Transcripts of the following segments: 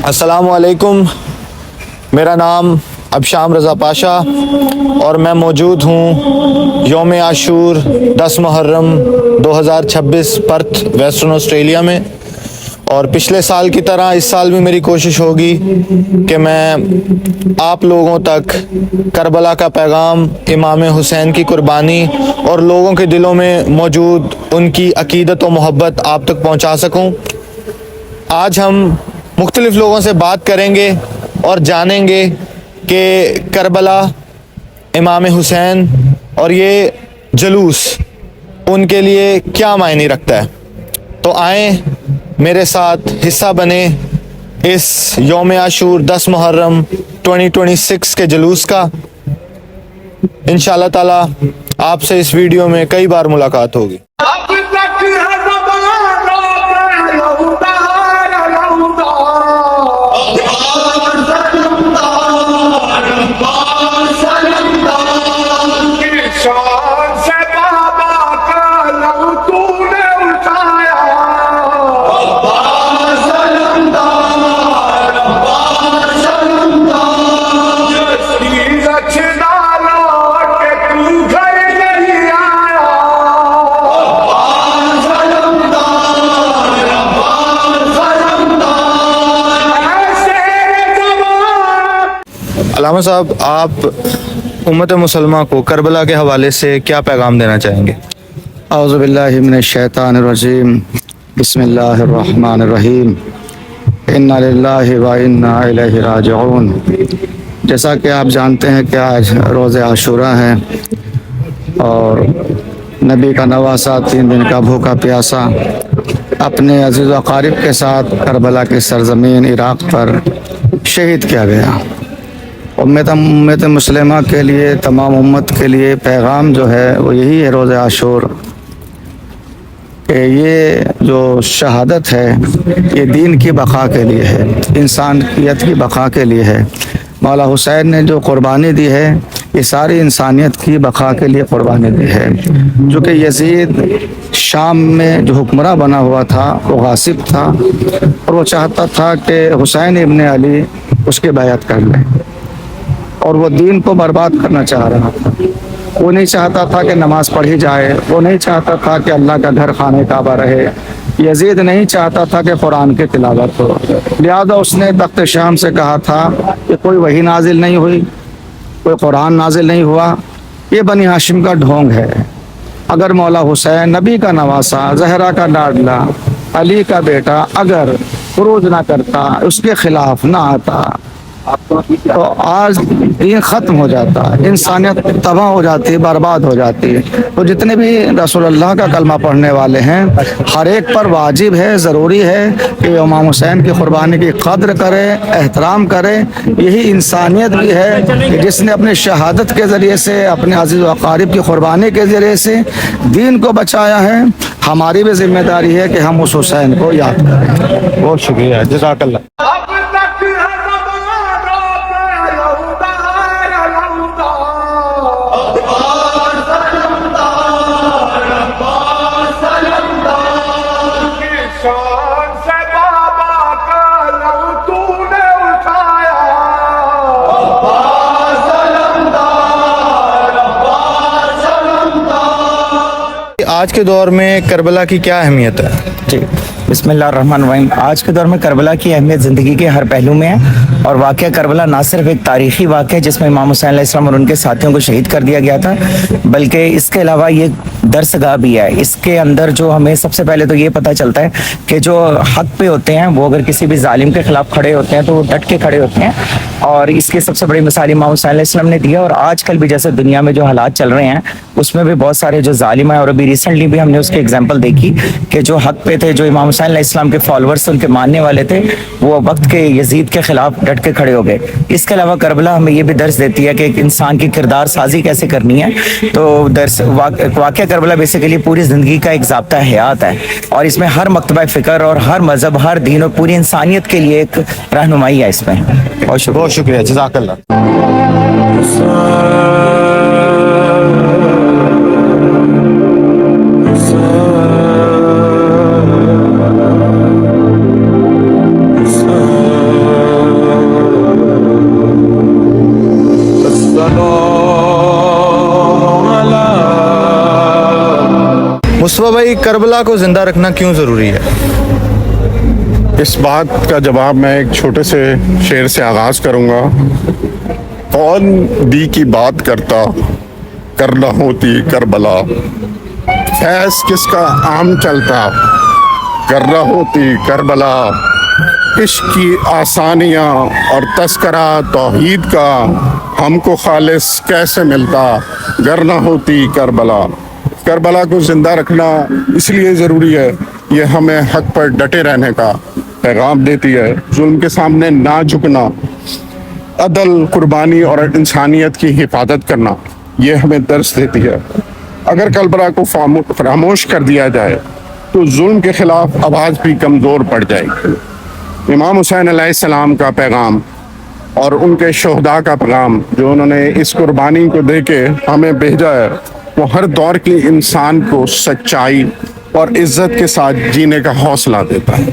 अस्सलाम वालेकुम। मेरा नाम अबशाम रज़ा पाशा और मैं मौजूद हूँ यौम आशूर 10 मुहर्रम 2026 पर्थ वेस्टर्न ऑस्ट्रेलिया में। और पिछले साल की तरह इस साल भी मेरी कोशिश होगी कि मैं आप लोगों तक करबला का पैगाम, इमाम हुसैन की कुर्बानी और लोगों के दिलों में मौजूद उनकी अकीदत व मोहब्बत आप तक पहुँचा सकूँ। आज हम मुख्तलिफ लोगों से बात करेंगे और जानेंगे कि करबला, इमाम हुसैन और ये जुलूस उनके लिए क्या मायने रखता है। तो आएँ मेरे साथ हिस्सा बने इस यौम आशूर 10 मुहर्रम 2026 के जुलूस का। इंशाअल्लाह ताला आपसे इस वीडियो में कई बार मुलाकात होगी। अल्लामा साहब, आप उम्मत मुसलमान को करबला के हवाले से क्या पैगाम देना चाहेंगे? औज़ु बिल्लाहि मिनश शैतानिर रजीम, बिस्मिल्लाहिर रहमानिर रहीम, इन्ना लिल्लाहि व इन्ना इलैहि राजिऊन। जैसा कि आप जानते हैं कि आज रोज़े आशूरा है और नबी का नवासा 3 दिन का भूखा प्यासा अपने अज़ीज़ व अक़ारिब के साथ करबला की सरज़मीन इराक़ पर शहीद किया गया। उम्मत मुस्लिमा के लिए, तमाम उम्मत के लिए पैगाम जो है वो यही है रोज़े आशूर कि ये जो शहादत है ये दीन की बक़ा के लिए है, इंसानियत की बक़ा के लिए है। मौला हुसैन ने जो कुर्बानी दी है ये सारी इंसानियत की बक़ा के लिए कुर्बानी दी है। जो कि यजीद शाम में जो हुक्मरान बना हुआ था वो गासिब था और वो चाहता था कि हुसैन इब्न अली उसकी बैअत कर लें और वो दीन को बर्बाद करना चाह रहा था। वो नहीं चाहता था कि नमाज पढ़ी जाए, वो नहीं चाहता था कि अल्लाह का घर खाने काबा रहे। यजीद नहीं चाहता था कि कुरान की तिलावत हो। लिहाजा उसने तख्त शाम से कहा था कि कोई वही नाजिल नहीं हुई, कोई कुरान नाजिल नहीं हुआ, ये बनी हाशिम का ढोंग है। अगर मौला हुसैन नबी का नवासा, जहरा का लाडला, अली का बेटा अगर खुरूज ना करता, उसके खिलाफ ना आता तो आज दीन ख़त्म हो जाता, इंसानियत तबाह हो जाती, बर्बाद हो जाती। तो जितने भी रसूलुल्लाह का कलमा पढ़ने वाले हैं हर एक पर वाजिब है, ज़रूरी है कि इमाम हुसैन की कुर्बानी की कद्र करे, एहतराम करे। यही इंसानियत भी है कि जिसने अपनी शहादत के ज़रिए से, अपने अज़ीज़ व अक़ारिब की कुर्बानी के ज़रिए से दीन को बचाया है। हमारी भी जिम्मेदारी है कि हम उस हुसैन को याद करें। बहुत शुक्रिया, जज़ाकल्लाह। आज के दौर में करबला की क्या अहमियत है? जी, बिस्मिल्लाहिर्रहमानिर्रहीम। आज के दौर में करबला की अहमियत ज़िंदगी के हर पहलू में है और वाक़या करबला ना सिर्फ एक तारीख़ी वाक़या जिसमें इमाम हुसैन अलैहिस्सलाम और उनके साथियों को शहीद कर दिया गया था, बल्कि इसके अलावा ये दर्सगाह भी है। इसके अंदर जो हमें सबसे पहले तो ये पता चलता है कि जो हक पे होते हैं वो अगर किसी भी जालिम के ख़िलाफ़ खड़े होते हैं तो वो डट के खड़े होते हैं और इसकी सबसे बड़ी मिसाल इमाम हुसैन अलैहिस्सलाम ने दिया। और आजकल भी जैसे दुनिया में जो हालात चल रहे हैं उसमें भी बहुत सारे जो जालिम हैं, और अभी रिसेंटली भी हमने उसकी एग्जांपल देखी कि जो हक पे थे, जो इमाम हुसैन अलैहिस्सलाम के फॉलोअर्स, उनके मानने वाले थे, वो वक्त के यजीद के खिलाफ डट के खड़े हो गए। इसके अलावा करबला हमें ये भी दर्स देती है कि एक इंसान की किरदार साजी कैसे करनी है। तो वाक़या करबला बेसिकली पूरी ज़िंदगी का एक ज़ाब्ता हयात है और इसमें हर मकतबा फ़िक्र और हर मज़हब, हर दीन और पूरी इंसानियत के लिए एक रहनुमाई है इसमें। बहुत शुक्रिया, जज़ाकल्लाह। मुस्तफ़ा भाई, करबला को ज़िंदा रखना क्यों ज़रूरी है? इस बात का जवाब मैं एक छोटे से शेर से आगाज़ करूँगा। कौन दी की बात करता, करना होती करबला, फैज़ किसका आम चलता, करना होती करबला, इश्क की आसानियाँ और तस्करा तौहीद का हमको खालिस कैसे मिलता, गर न होती करबला। करबला को ज़िंदा रखना इसलिए ज़रूरी है, ये हमें हक पर डटे रहने का पैगाम देती है, जुल्म के सामने ना झुकना, अदल, कुर्बानी और इंसानियत की हिफाजत करना, ये हमें दर्स देती है। अगर करबला को फरामोश कर दिया जाए तो जुल्म के खिलाफ आवाज़ भी कमज़ोर पड़ जाएगी। इमाम हुसैन अलैहिस्सलाम का पैगाम और उनके शोहदा का पैगाम जो उन्होंने इस कुर्बानी को दे के हमें भेजा है, वो हर दौर के इंसान को सच्चाई और इज़्ज़त के साथ जीने का हौसला देता है।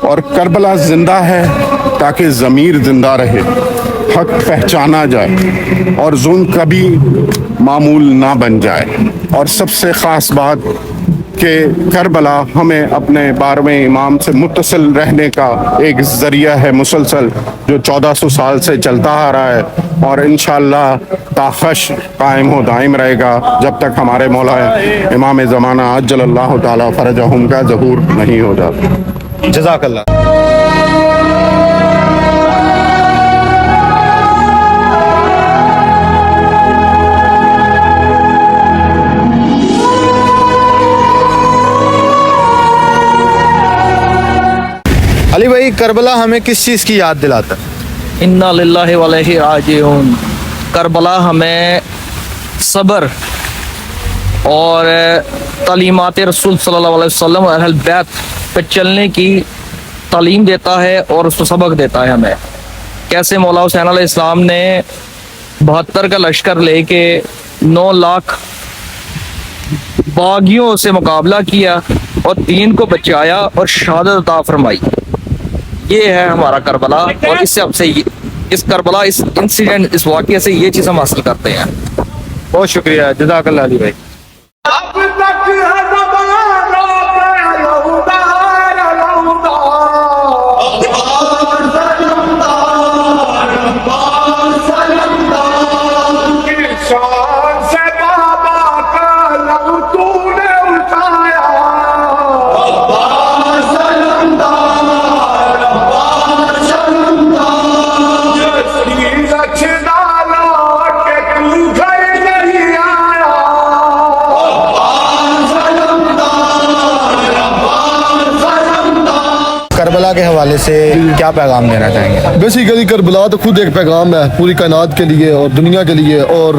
और करबला ज़िंदा है ताकि ज़मीर ज़िंदा रहे, हक पहचाना जाए और जुल्म कभी मामूल ना बन जाए। और सबसे ख़ास बात कि करबला हमें अपने 12वें इमाम से मुत्तसिल रहने का एक ज़रिया है मुसलसल, जो 1400 साल से चलता आ रहा है और इंशाअल्लाह ताख़श कायम हो दाइम रहेगा जब तक हमारे मौला इमाम ज़माना अज्जलल्लाहु ताला फ़रजहुम का ज़हूर नहीं हो जाता। जज़ाकल्लाह। अली भाई, करबला हमें किस चीज़ की याद दिलाता है? इन्ना लिल्लाहि व इलैहि राजिऊन। करबला हमें सब्र और तालीमात रसूल सल्लल्लाहु अलैहि वसल्लम और अहल बैत पे चलने की तालीम देता है और उसको सबक देता है हमें। कैसे मौला हुसैन अलैहिस्सलाम ने 72 का लश्कर लेके 9 लाख बागियों से मुकाबला किया और 3 को बचाया और शहादत अता फरमाई। ये है हमारा करबला, और इससे हमसे इस करबला, इस इंसिडेंट, इस वाक़ये से ये चीज़ हम हासिल करते हैं। बहुत शुक्रिया, जज़ाकल्लाह अली भाई। करबला के हवाले से क्या पैगाम देना चाहेंगे? बेसिकली करबला तो खुद एक पैगाम है पूरी कायनात के लिए और दुनिया के लिए, और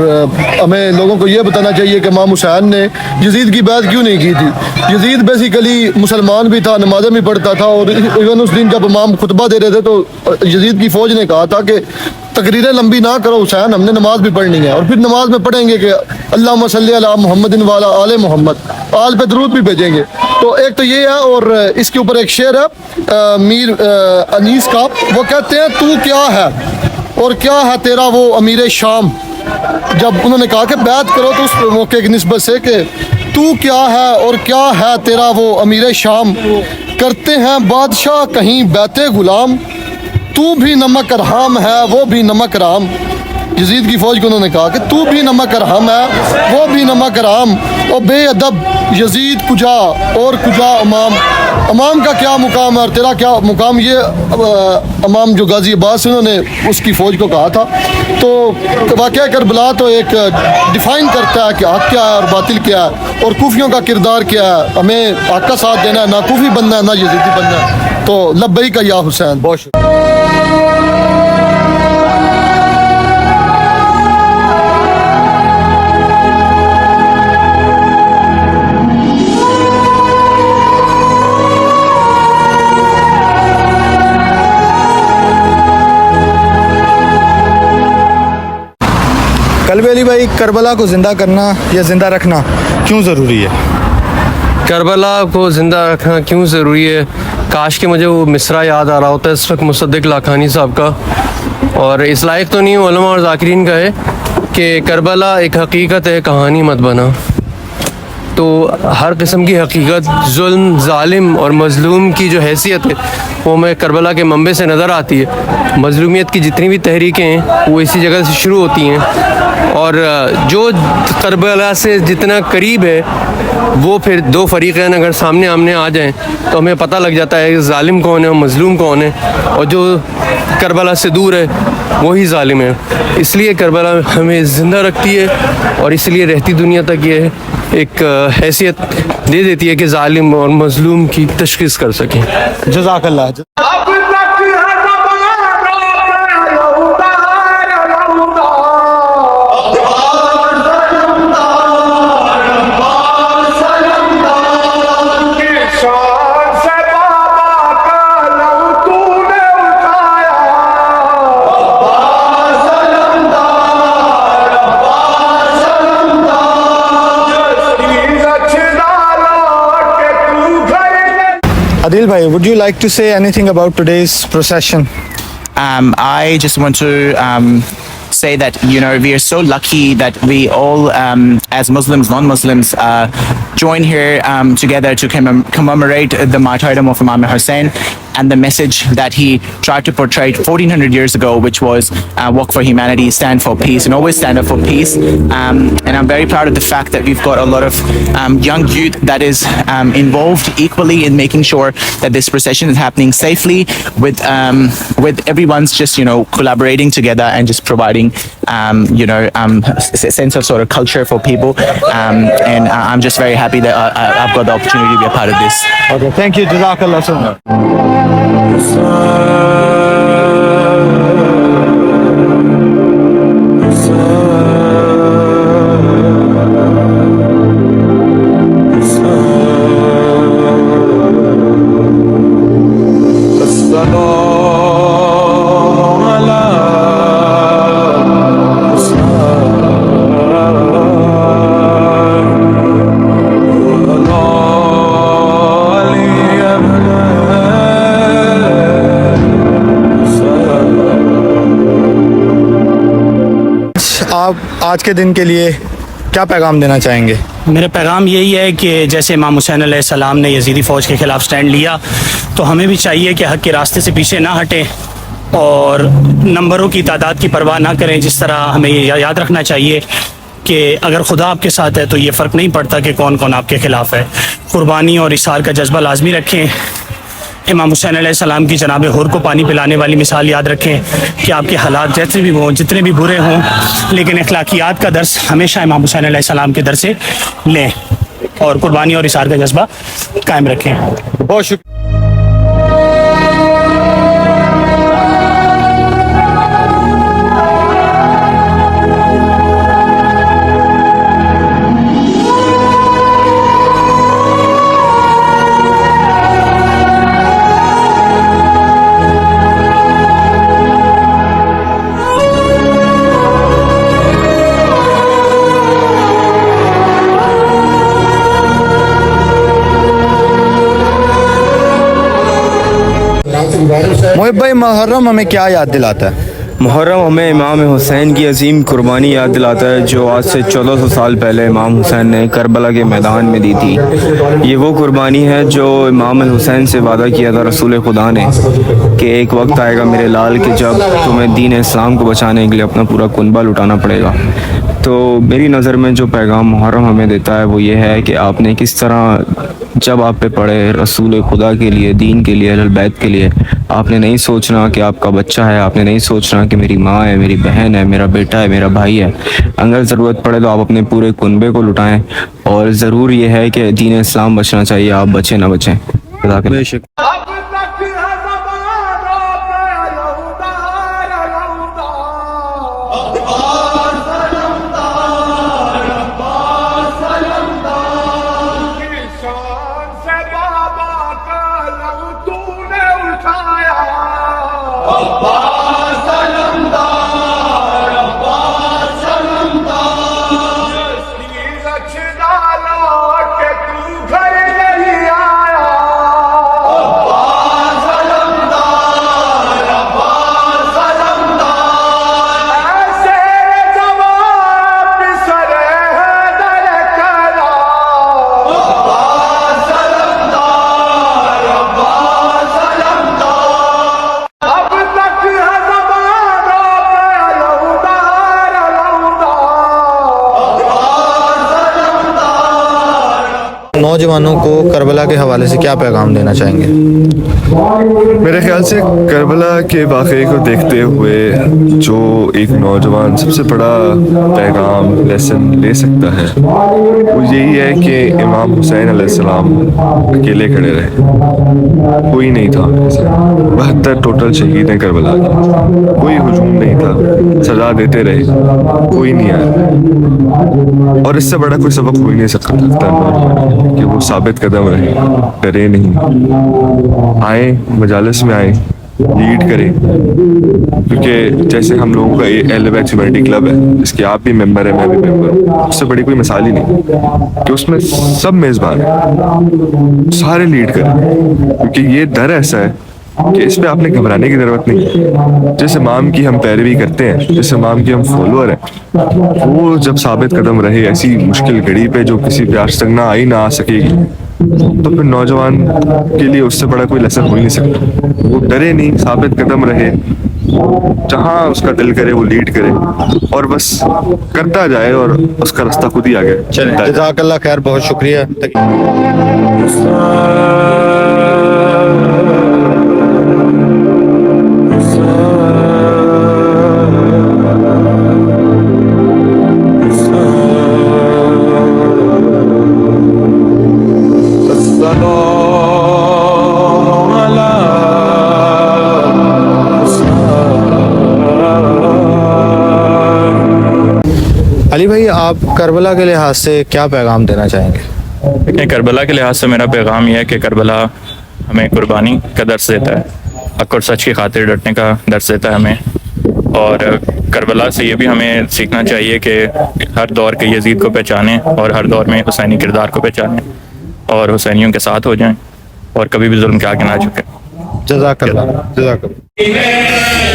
हमें लोगों को ये बताना चाहिए कि इमाम हुसैन ने यजीद की बात क्यों नहीं की थी। यजीद बेसिकली मुसलमान भी था, नमाज़ें भी पढ़ता था, और इवन उस दिन जब इमाम खुतबा दे रहे थे तो यजीद की फ़ौज ने कहा था कि तकरीरें लंबी ना करो हुसैन, हमने नमाज भी पढ़नी है। और फिर नमाज में पढ़ेंगे कि अल्लाहुम्मा सल्ली अला मुहम्मदिन वाला आले मोहम्मद, आल पे दरूद भी भेजेंगे। तो एक तो ये है, और इसके ऊपर एक शेर है मीर अनीस का, वो कहते हैं तू क्या है और क्या है तेरा वो अमीर शाम। जब उन्होंने कहा कि बैत करो तो उस मौके की निस्बत से कि तू क्या है और क्या है तेरा वो अमीर शाम, करते हैं बादशाह कहीं बैते गुलाम, तू भी नमक राम है वो भी नमक राम। यजीद की फ़ौज को उन्होंने कहा कि तू भी नमक राम है वो भी नमक राम, और बेअदब यजीद कुजा और कुजा इमाम। इमाम का क्या मुकाम है और तेरा क्या मुकाम, ये इमाम जो गाजी अब्बास उन्होंने उसकी फ़ौज को कहा था। तो वाक़या करबला तो एक डिफ़ाइन करता है कि हक़ क्या है और बातिल क्या है, और कूफियों का किरदार क्या है। हमें हक़ का साथ देना है, ना कूफी बनना है ना यजीदी बनना है। तो लब्बैक या हुसैन। बहुत शुक्रिया। कल्बे अली भाई, करबला को ज़िंदा करना या ज़िंदा रखना क्यों ज़रूरी है? करबला को ज़िंदा रखना क्यों ज़रूरी है? काश कि मुझे वो मिसरा याद आ रहा होता है इस वक्त मुसद्दिक लाखानी साहब का, और इस लायक तो नहीं हूँ उलमा और ज़ाकिरीन का है कि करबला एक हकीकत है, कहानी मत बना। تو ہر قسم کی حقیقت، ظلم، ظالم اور مظلوم کی جو حیثیت ہے وہ ہمیں کربلا کے منبع سے نظر آتی ہے. مظلومیت کی جتنی بھی تحریکیں ہیں وہ اسی جگہ سے شروع ہوتی ہیں، اور جو کربلا سے جتنا قریب ہے وہ پھر دو فریقین اگر سامنے آمنے آ جائیں تو ہمیں پتہ لگ جاتا ہے کہ ظالم کون ہے اور مظلوم کون ہے، اور جو کربلا سے دور ہے وہی ظالم ہے. اس لیے کربلا ہمیں زندہ رکھتی ہے اور اس لیے رہتی دنیا تک یہ ایک حیثیت دے دیتی ہے کہ ظالم اور مظلوم کی تشخیص کر سکیں. جزاک اللہ. Adil bhai, would you like to say anything about today's procession? I just want to say that, you know, we are so lucky that we all, as Muslims, non-Muslims, join here together to commemorate the martyrdom of Imam Hussein and the message that he tried to portray 1400 years ago, which was work for humanity, stand for peace, and always stand up for peace. And I'm very proud of the fact that we've got a lot of young youth that is involved equally in making sure that this procession is happening safely, with everyone's just, you know, collaborating together and just providing sense of sort of culture for people. And I'm just very happy that I've got the opportunity to be a part of this. Okay, thank you. Jazakallah so much. آپ آج کے دن کے لیے کیا پیغام دینا چاہیں گے؟ میرا پیغام یہی ہے کہ جیسے امام حسین علیہ السلام نے یزیدی فوج کے خلاف سٹینڈ لیا، تو ہمیں بھی چاہیے کہ حق کے راستے سے پیچھے نہ ہٹیں اور نمبروں کی تعداد کی پرواہ نہ کریں. جس طرح ہمیں یہ یاد رکھنا چاہیے کہ اگر خدا آپ کے ساتھ ہے تو یہ فرق نہیں پڑتا کہ کون کون آپ کے خلاف ہے. قربانی اور اصرار کا جذبہ لازمی رکھیں. امام حسین علیہ السلام کی جناب حر کو پانی پلانے والی مثال یاد رکھیں کہ آپ کے حالات جیسے بھی ہوں، جتنے بھی برے ہوں، لیکن اخلاقیات کا درس ہمیشہ امام حسین علیہ السلام کے در سے لیں اور قربانی اور اصرار کا جذبہ قائم رکھیں. بہت شکریہ. محب بھائی، محرم ہمیں کیا یاد دلاتا ہے؟ محرم ہمیں امام حسین کی عظیم قربانی یاد دلاتا ہے جو آج سے 1400 سال پہلے امام حسین نے کربلا کے میدان میں دی تھی. یہ وہ قربانی ہے جو امام حسین سے وعدہ کیا تھا رسول خدا نے کہ ایک وقت آئے گا میرے لال کہ جب تمہیں دین اسلام کو بچانے کے لیے اپنا پورا کنبہ لٹانا پڑے گا. تو میری نظر میں جو پیغام محرم ہمیں دیتا ہے وہ یہ ہے کہ آپ نے کس طرح جب آپ پہ پڑے رسول خدا کے لیے، دین کے لیے، اہل بیت کے لیے، آپ نے نہیں سوچنا کہ آپ کا بچہ ہے، آپ نے نہیں سوچنا کہ میری ماں ہے، میری بہن ہے، میرا بیٹا ہے، میرا بھائی ہے. اگر ضرورت پڑے تو آپ اپنے پورے کنبے کو لٹائیں، اور ضرور یہ ہے کہ دین اسلام بچنا چاہیے، آپ بچیں نہ بچیں. بے شک. नौजवानों को करबला के हवाले से क्या पैगाम देना चाहेंगे? मेरे ख्याल से करबला के वाक़े को देखते हुए जो एक नौजवान सबसे बड़ा पैगाम लेसन ले सकता है वो यही है कि इमाम हुसैन अलैहिस्सलाम अकेले खड़े रहे, कोई नहीं था उनके साथ। 72 टोटल शहीद हैं करबला के, कोई हुजूम नहीं था, सजा देते रहे, कोई नहीं आया। और इससे बड़ा कोई सबक हो ही नहीं सकता कि वो साबित कदम रहे, डरे नहीं, आए मजालिस में आए, लीड करें। क्योंकि जैसे हम लोगों का ये अहले बैत ह्यूमैनिटी क्लब है जिसके आप भी मेंबर हैं, मैं भी मेंबर हूँ, उससे बड़ी कोई मिसाल ही नहीं कि उसमें सब मेज़बान हैं, सारे लीड करें। क्योंकि ये डर ऐसा है कि इस पे आपने घबराने की ज़रूरत नहीं। जिस इमाम की हम पैरवी करते हैं, जिस इमाम की हम फॉलोअर हैं, वो जब साबित कदम रहे ऐसी मुश्किल घड़ी पे जो किसी पे आज तक ना आई ना आ सकेगी, तो फिर नौजवान के लिए उससे बड़ा कोई लेसन हो ही नहीं सकता। वो डरे नहीं, साबित कदम रहे, जहाँ उसका दिल करे वो लीड करे और बस करता जाए और उसका रास्ता खुद ही आगे चलता जाए। जज़ाकल्लाह खैर, बहुत शुक्रिया। अली भाई, आप करबला के लिहाज से क्या पैगाम देना चाहेंगे? देखिए, करबला के लिहाज से मेरा पैगाम यह है कि करबला हमें कुर्बानी का दर्स देता है, हक़ और सच की खातिर डटने का दर्स देता है हमें। और करबला से ये भी हमें सीखना चाहिए कि हर दौर के यजीद को पहचानें और हर दौर में हुसैनी किरदार को पहचानें और हुसैनियों के साथ हो जाएं और कभी भी जुल्म के आगे ना झुकें। जज़ाकल्लाह, जज़ाकल्लाह।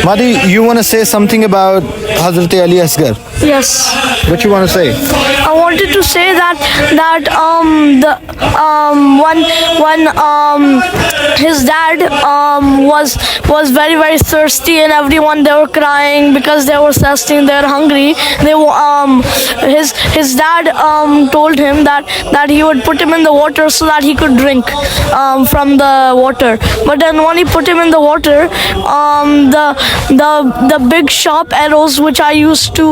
Madi, you want to say something about Hazrat Ali Asghar? Yes. What you want to say? I wanted to say that when his dad was very very thirsty and everyone they were crying because they were thirsty and they were hungry. His dad told him that he would put him in the water so that he could drink from the water. But then when he put him in the water, the big sharp arrows which I used to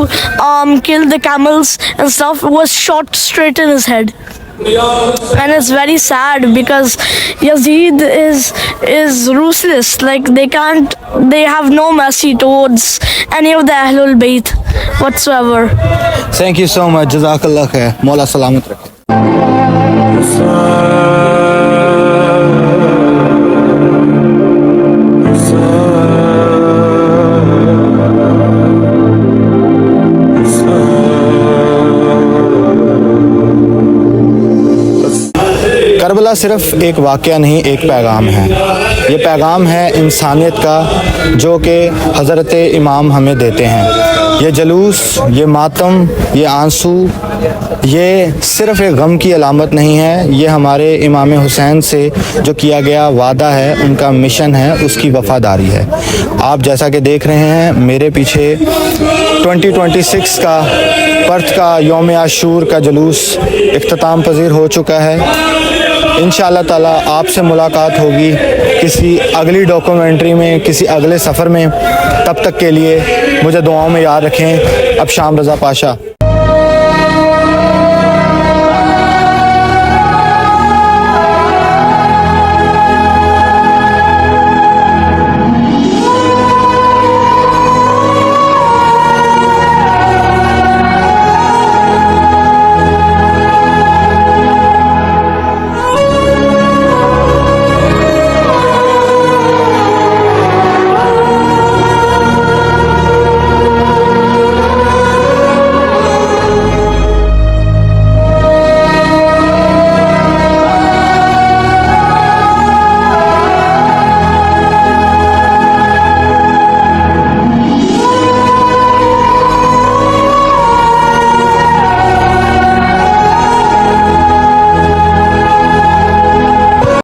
kill the camels and stuff was shot straight in his head. And it's very sad because Yazid is ruthless. Like they have no mercy towards any of the Ahlul Bayt whatsoever. Thank you so much. Jazakallah khair. Mola salamat rakhe. Karbala सिर्फ एक वाक़या नहीं, एक पैगाम है। ये पैगाम है इंसानियत का जो कि हज़रत इमाम हमें देते हैं। ये जलूस, ये मातम, ये आंसू, ये सिर्फ एक गम की अलामत नहीं है, ये हमारे इमाम हुसैन से जो किया गया वादा है, उनका मिशन है, उसकी वफ़ादारी है। आप जैसा कि देख रहे हैं मेरे पीछे 2026 का पर्थ का यौम आशूर का जुलूस इख्तिताम पजीर हो चुका है। इंशाअल्लाह ताला आपसे मुलाकात होगी किसी अगली डॉक्यूमेंट्री में, किसी अगले सफ़र में। तब तक के लिए मुझे दुआओं में याद रखें। अब शाम रज़ा पाशा।